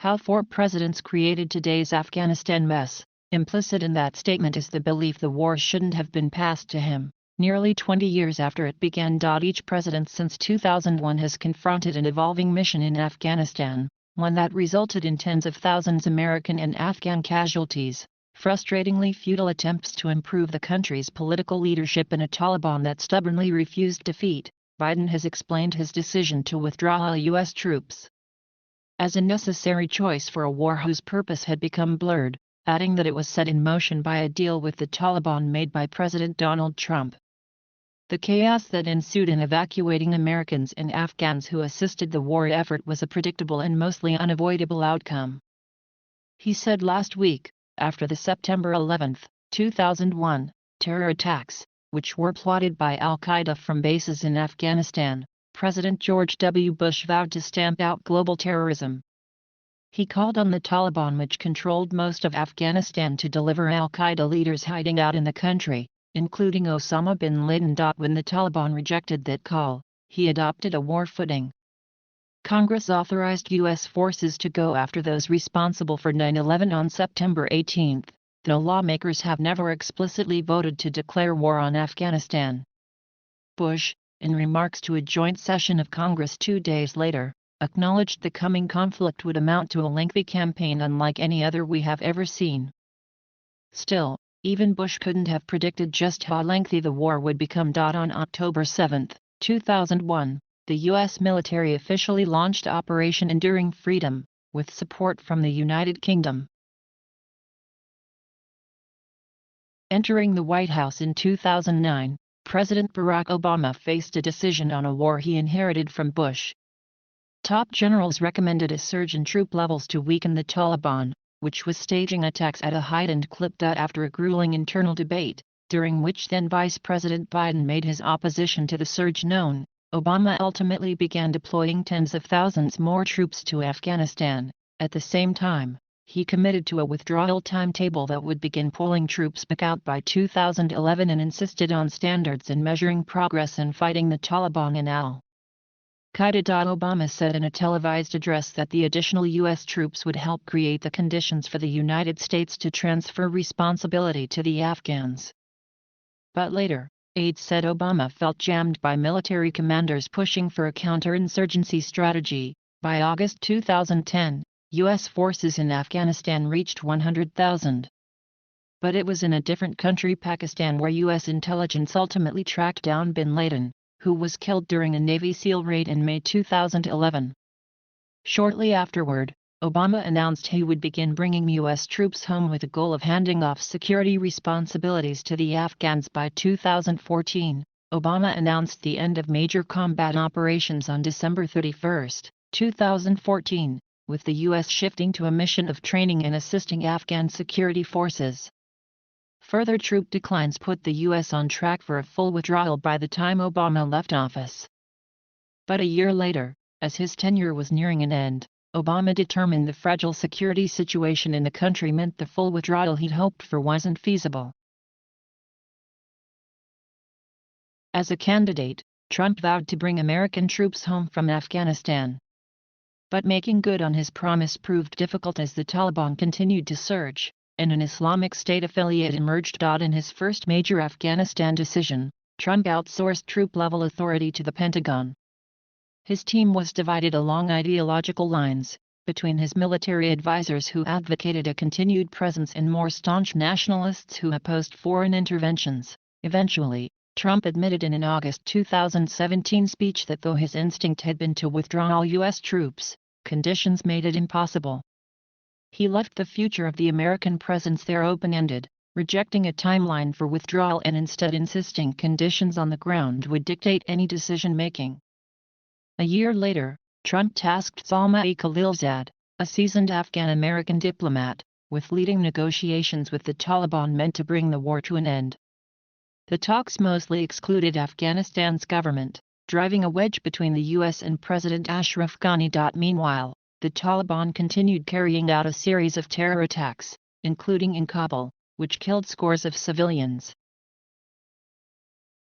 How 4 presidents created today's Afghanistan mess. Implicit in that statement is the belief the war shouldn't have been passed to him. Nearly 20 years after it began. Each president since 2001 has confronted an evolving mission in Afghanistan, one that resulted in tens of thousands American and Afghan casualties, frustratingly futile attempts to improve the country's political leadership, and a Taliban that stubbornly refused defeat. Biden has explained his decision to withdraw U.S. troops as a necessary choice for a war whose purpose had become blurred, adding that it was set in motion by a deal with the Taliban made by President Donald Trump. The chaos that ensued in evacuating Americans and Afghans who assisted the war effort was a predictable and mostly unavoidable outcome. He said last week, after the September 11, 2001, terror attacks, which were plotted by al-Qaeda from bases in Afghanistan, President George W. Bush vowed to stamp out global terrorism. He called on the Taliban, which controlled most of Afghanistan, to deliver al-Qaeda leaders hiding out in the country, including Osama bin Laden. When the Taliban rejected that call, he adopted a war footing. Congress authorized U.S. forces to go after those responsible for 9/11 on September 18, though lawmakers have never explicitly voted to declare war on Afghanistan. Bush, in remarks to a joint session of Congress 2 days later, acknowledged the coming conflict would amount to a lengthy campaign unlike any other we have ever seen. Still, even Bush couldn't have predicted just how lengthy the war would become. On October 7, 2001, the U.S. military officially launched Operation Enduring Freedom, with support from the United Kingdom. Entering the White House in 2009, President Barack Obama faced a decision on a war he inherited from Bush. Top generals recommended a surge in troop levels to weaken the Taliban, which was staging attacks at a heightened clip. After a grueling internal debate, during which then Vice President Biden made his opposition to the surge known, Obama ultimately began deploying tens of thousands more troops to Afghanistan. At the same time, he committed to a withdrawal timetable that would begin pulling troops back out by 2011 and insisted on standards in measuring progress in fighting the Taliban in al-Qaeda. Obama said in a televised address that the additional U.S. troops would help create the conditions for the United States to transfer responsibility to the Afghans. But later, aides said Obama felt jammed by military commanders pushing for a counterinsurgency strategy. By August 2010, U.S. forces in Afghanistan reached 100,000. But it was in a different country, Pakistan, where U.S. intelligence ultimately tracked down bin Laden, who was killed during a Navy SEAL raid in May 2011. Shortly afterward, Obama announced he would begin bringing U.S. troops home with the goal of handing off security responsibilities to the Afghans by 2014. Obama announced the end of major combat operations on December 31, 2014. With the U.S. shifting to a mission of training and assisting Afghan security forces. Further troop declines put the U.S. on track for a full withdrawal by the time Obama left office. But a year later, as his tenure was nearing an end, Obama determined the fragile security situation in the country meant the full withdrawal he'd hoped for wasn't feasible. As a candidate, Trump vowed to bring American troops home from Afghanistan. But making good on his promise proved difficult as the Taliban continued to surge, and an Islamic State affiliate emerged. In his first major Afghanistan decision, Trump outsourced troop-level authority to the Pentagon. His team was divided along ideological lines, between his military advisors who advocated a continued presence and more staunch nationalists who opposed foreign interventions. Eventually, Trump admitted in an August 2017 speech that though his instinct had been to withdraw all U.S. troops, conditions made it impossible. He left the future of the American presence there open-ended, rejecting a timeline for withdrawal and instead insisting conditions on the ground would dictate any decision-making. A year later, Trump tasked Zalmay Khalilzad, a seasoned Afghan-American diplomat, with leading negotiations with the Taliban meant to bring the war to an end. The talks mostly excluded Afghanistan's government, driving a wedge between the U.S. and President Ashraf Ghani. Meanwhile, the Taliban continued carrying out a series of terror attacks, including in Kabul, which killed scores of civilians.